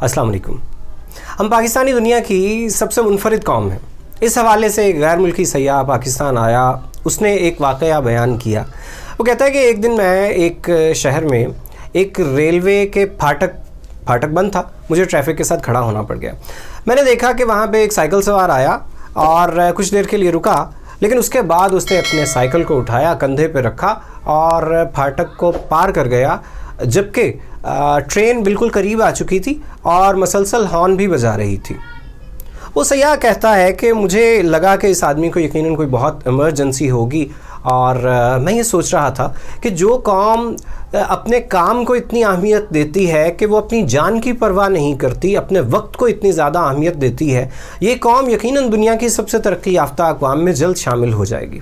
अस्सलाम वालेकुम। हम पाकिस्तानी दुनिया की सबसे मुनफरिद कौम हैं। इस हवाले से एक गैर मुल्की सयाह पाकिस्तान आया, उसने एक वाक़या बयान किया। वो कहता है कि एक दिन मैं एक शहर में एक रेलवे के फाटक बंद था, मुझे ट्रैफिक के साथ खड़ा होना पड़ गया। मैंने देखा कि वहाँ पे एक साइकिल सवार आया और कुछ देर के लिए रुका, लेकिन उसके बाद उसने अपने साइकिल को उठाया, कंधे पे रखा और फाटक को पार कर गया, जबकि ट्रेन बिल्कुल करीब आ चुकी थी और मसलसल हॉर्न भी बजा रही थी। वो सयाह कहता है कि मुझे लगा कि इस आदमी को यकीनन कोई बहुत इमरजेंसी होगी, और मैं ये सोच रहा था कि जो कौम अपने काम को इतनी अहमियत देती है कि वो अपनी जान की परवाह नहीं करती, अपने वक्त को इतनी ज़्यादा अहमियत देती है, ये कौम यकीनन दुनिया की सबसे तरक्की याफ्ता अक़वाम में जल्द शामिल हो जाएगी।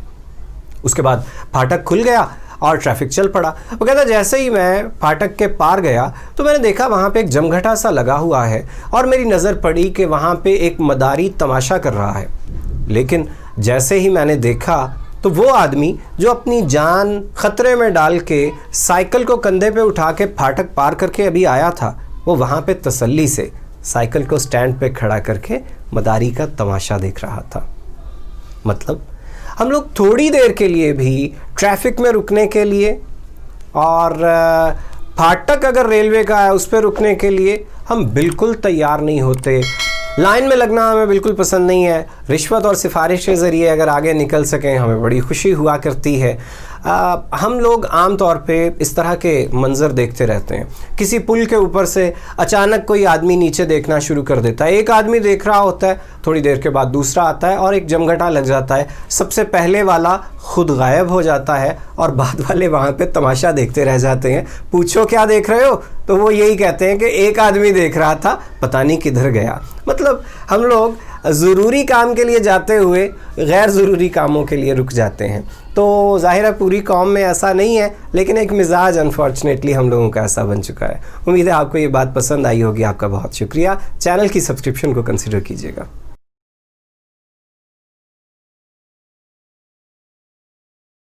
उसके बाद फाटक खुल गया और ट्रैफिक चल पड़ा। वो कहता जैसे ही मैं फाटक के पार गया तो मैंने देखा वहाँ पे एक जमघटा सा लगा हुआ है और मेरी नज़र पड़ी कि वहाँ पे एक मदारी तमाशा कर रहा है। लेकिन जैसे ही मैंने देखा तो वो आदमी जो अपनी जान ख़तरे में डाल के साइकिल को कंधे पे उठा के फाटक पार करके अभी आया था, वो वहाँ पे तसल्ली से साइकिल को स्टैंड पे खड़ा करके मदारी का तमाशा देख रहा था। मतलब हम लोग थोड़ी देर के लिए भी ट्रैफिक में रुकने के लिए और फाटक अगर रेलवे का है उस पर रुकने के लिए हम बिल्कुल तैयार नहीं होते। लाइन में लगना हमें बिल्कुल पसंद नहीं है। रिश्वत और सिफारिश के ज़रिए अगर आगे निकल सकें हमें बड़ी खुशी हुआ करती है। हम लोग आम तौर पे इस तरह के मंज़र देखते रहते हैं। किसी पुल के ऊपर से अचानक कोई आदमी नीचे देखना शुरू कर देता है, एक आदमी देख रहा होता है, थोड़ी देर के बाद दूसरा आता है और एक जमघटा लग जाता है। सबसे पहले वाला खुद गायब हो जाता है और बाद वाले वहाँ पे तमाशा देखते रह जाते हैं। पूछो क्या देख रहे हो, तो वो यही कहते हैं कि एक आदमी देख रहा था, पता नहीं किधर गया। मतलब हम लोग ज़रूरी काम के लिए जाते हुए गैर ज़रूरी कामों के लिए रुक जाते हैं। तो ज़ाहिर है पूरी कौम में ऐसा नहीं है, लेकिन एक मिजाज अनफॉर्चुनेटली हम लोगों का ऐसा बन चुका है। उम्मीद है आपको ये बात पसंद आई होगी। आपका बहुत शुक्रिया। चैनल की सब्सक्रिप्शन को कंसिडर कीजिएगा।